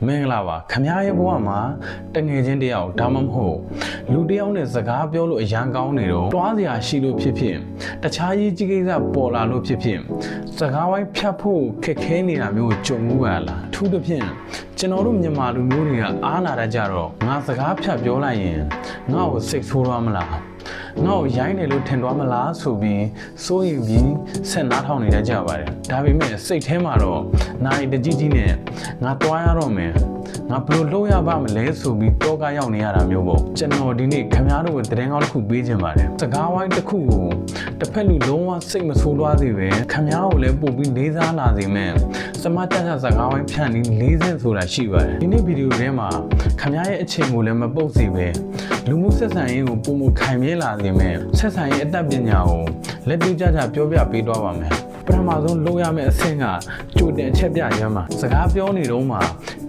မင်္ဂလာပါခမရဲ့ဘဝမှာတငယ်ချင်းတယောက်ဒါမှမဟုတ်လူတယောက်နဲ့စကားပြောလို့အရန်ကောင်းနေတော့တွားစရာရှိလို့ဖြစ်ဖြစ်တခြားရေးကြီးကိစ္စပေါ်လာလို့ဖြစ်ဖြစ်စကားဝိုင်းဖြတ်ဖို့ခက်ခဲနေတာမျိုးကိုကြုံမှုပါလားထူးသဖြင့်ကျွန်တော်တို့မြန်မာလူမျိုးတွေကအားနာတတ်ကြတော့ငါစကားဖြတ်ပြောလိုက်ရင်ငါ့ကိုစိတ်ဆိုးသွားမလားငါ့ကိုရိုင်းတယ်လို့ထင်သွားမလားဆိုပြီးစိုးရိမ်ပြီးဆက်နားထောင်နေကြပါတယ်ဒါပေမဲ့စိတ်ထဲမှာတော့နိုင်တကြီးကြီးနဲ့ငါတွားရတော့မယ်ငါဘယ်လိုလုပ်ရပါမလဲဆိုပြီးတောကရောက်နေရတာမျိုးပေါ့ကျွန်တော်ဒီနေ့ခင်ဗျားတို့ကိုသတင်းကောင်းတစ်ခုပေးခြင်းပါတယ်စကားဝိုင်းတစ်ခုကိုတစ်ဖက်လူလုံးဝစိတ်မဆိုးသွားစေပဲခင်ဗျားကိုလည်းပို့ပြီးလေးစားလာစေမယ်စမတ်တစကားဝိုင်းဖြန့်ပြီးလေးစင်ဆိုတာရှိပါတယ်ဒီနေ့ဗီဒီယိုထဲမှာခင်ဗျားရဲ့အချိန်ကိုလည်းမပုတ်စေပဲလူမှုဆက်ဆံရေးကိုပုံမခိုင်မြဲလာစေမယ်ဆက်ဆံရေးအတတ်ပညာကိုလက်တွေ့ကျကျပြောပြပေးသွားပါမယ်ပထမဆုံးလုပ်ရမယ့်အဆင့်ကကြိုတင်အချက်ပြရမ်းမှာစကားပြောနေတော့မှ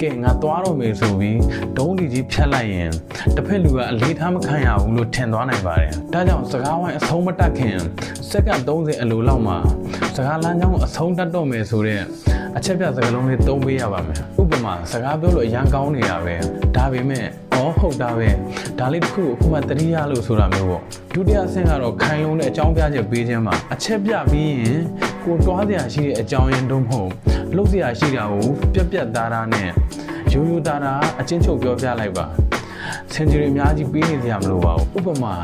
ကဲငါသွားတော့မယ်ဆိုပြီးဒုံးဒီကြီးဖြတ်လိုက်ရင်တစ်ဖက်လူကအလေးထားမခံရဘူးလို့ထင်သွားနိုင်ပါတယ်ဒါကြောင့်စကားဝိုင်းအဆုံးမတက်ခင်စက္ကန့်30အလိုလောက်မှာစကားလမ်းကြောင်းအဆုံးတက်တော့မယ်ဆိုတဲ့အချက်ပြစကားလုံးလေးသုံးပေးရပါမယ်ဥပမာစကားပြောလို့အရန်ကောင်းနေတာပဲဒါပေမဲ့ဟုတ်တာပဲဒါလေးတစ်ခုအခုမှတတိယလို့ဆိုတာမျိုးပေါ့ဒုတိယအဆင့်ကတော့ခိုင်လုံးတဲ့အကြောင်းပြချက်ပေးခြင်းပါအချက်ပြပြီးရင်ကိုတွားစရာရှိတဲ့အကြောင်းရင်းတော့မဟုတ်လုပ်စရာရှိတာကိုပြက်ပြက်သားသားနဲ့ရိုးရိုးသားသားအချင်းချုပ်ပြောပြလိုက်ပါစင်ဂျီအများကြီးပေးနေစရာမလိုပါဘူးဥပမာ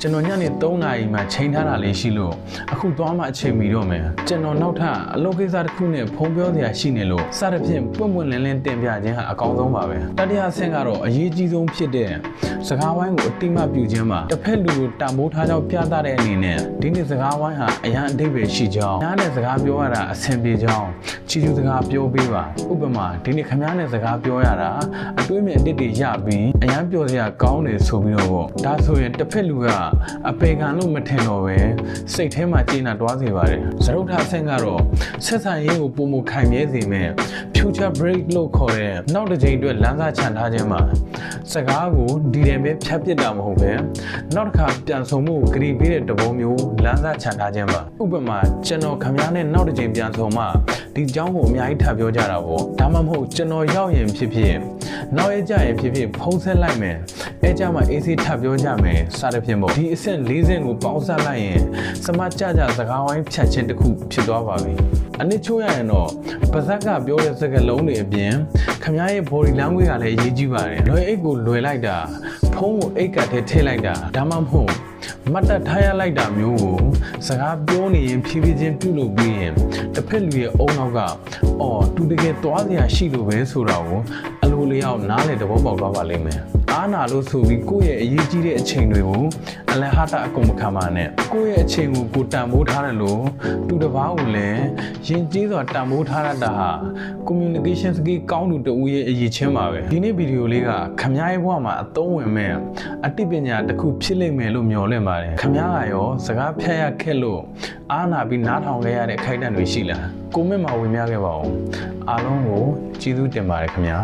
ကျွန်တော်ညနေ3နာရီမှချိန်ထားတာလေးရှိလို့အခုသွားမှအချိန်မီတော့မယ်ကျွန်တော်နောက်ထပ်အလုပ်ကိစ္စတစ်ခုနဲ့ဖုန်းပြောစရာရှိနေလို့စသဖြင့်ပွင့်ပွင့်လင်းလင်းတင်ပြခြင်းဟာအကောင်းဆုံးပါပဲတတိယဆင့်ကတော့အရေးကြီးဆုံးဖြစ်တဲ့စကားဝိုင်းကိုအတိမပြုခြင်းပါတစ်ဖက်လူကိုတံမိုးထားကြောင်းပြသတဲ့အနေနဲ့ဒီနေ့စကားဝိုင်းဟာအရန်အဓိပ္ပာယ်ရှိကြောင်းညားနဲ့စကားပြောရတာအဆင်ပြေကြောင်းချီကျူးစကားပြောပေးပါဥပမာဒီနေ့ခင်ဗျားနဲ့စကားပြောရတာအတွေးမြင်အတစ်တွေရပြီးအရန်ပြောစရာကောင်းတယ်ဆိုပြီးတော့ပေါ့ဒါဆိုရင်တစ်ဖက်လူကအပေခံလို့မထင်တော့ပဲစိတ်ထဲမှာကျေနပ်သွားစေပါတယ်သရုပ်ထအဆင့်ကတော့ဆက်ဆံရေးကိုပုံမခိုင်မြဲစေမယ် future break လို့ခေါ်တဲ့နောက်တစ်ချိန်အတွက်လမ်းစာချန်ထားခြင်းမှာစကားကိုဒီတယ်ပဲဖြတ်ပစ်တာမဟုတ်ပဲနောက်တစ်ခါပြန်ဆုံမှုဂရီပေးတဲ့တပုံမျိုးလမ်းစာချန်ထားခြင်းပါဥပမာကျွန်တော်ခင်ဗျားနဲ့နောက်တစ်ချိန်ပြန်ဆုံမှဒီအကြောင်းကိုအများကြီးထပ်ပြောကြတာပေါ့ဒါမှမဟုတ်ကျွန်တော်ရောက်ရင်ဖြစ်ဖြစ်နောက်ရကြရင်ဖြစ်ဖြစ်ဖုံးဆက်လိုက်မယ်အဲကြမှာ AC ထပ်ပြောကြမယ်စသဖြင့်ပေါ့ဒီအဆင့်၄ဆင့်ကိုပေါင်းစပ်လိုက်ရင်စမကြကြစကားဝိုင်းဖြတ်ခြင်းတစ်ခုဖြစ်သွားပါပြီအနည်းချိုးရရင်တော့ပါဇက်ကပြောတဲ့စကားလုံးတွေအပြင်ခမရဲ့ body language ကလည်းအရေးကြီးပါတယ်လွယ်အိတ်ကိုလွယ်လိုက်တာဖုံးကိုအိတ်ကထဲထည့်လိုက်တာဒါမှမဟုတ်မတ်တက်ထားရလိုက်တာမျိုးကိုစကားပြောနေရင်ဖြည်းဖြည်းချင်းပြုလုပ်ပြီးရင်တစ်ဖက်လူရဲ့အုံနောက်ကသူတကယ်သွားစရာရှိလို့ပဲဆိုတာကိုအလိုလျောက်နားလေသဘောပေါက်သွားပါလိမ့်မယ်အားနာလို့ဆိုပြီးကိုယ့်ရဲ့အရေးကြီးတဲ့အချိန်တွေကိုအလဟတာအကုန်မခံပါနဲ့ကိုယ့်ရဲ့အချိန်ကိုကိုတန်ဖိုးထားတယ်လို့သူတစ်ပါးကိုလည်းယဉ်ကျေးစွာတန်ဖိုးထားရတာဟာ communication skill ကောင်းသူတဦးရဲ့အရေးချင်းပါပဲဒီနေ့ဗီဒီယိုလေးကခမ ्या ရဲ့ဘဝမှာအသုံးဝင်မဲ့အသိပညာတစ်ခုဖြစ်လိမ့်မယ်လို့မျှော်လင့်ပါတယ်ခမ ्या ကရောစကားဖြတ်ရခက်လို့အားနာပြီးနားထောင်ခဲ့ရတဲ့အခိုက်အတန့်တွေရှိလားကိုမင့်မှာဝင်များခဲ့ပါဦးအားလုံးကိုကျေးဇူးတင်ပါတယ်ခမ ्या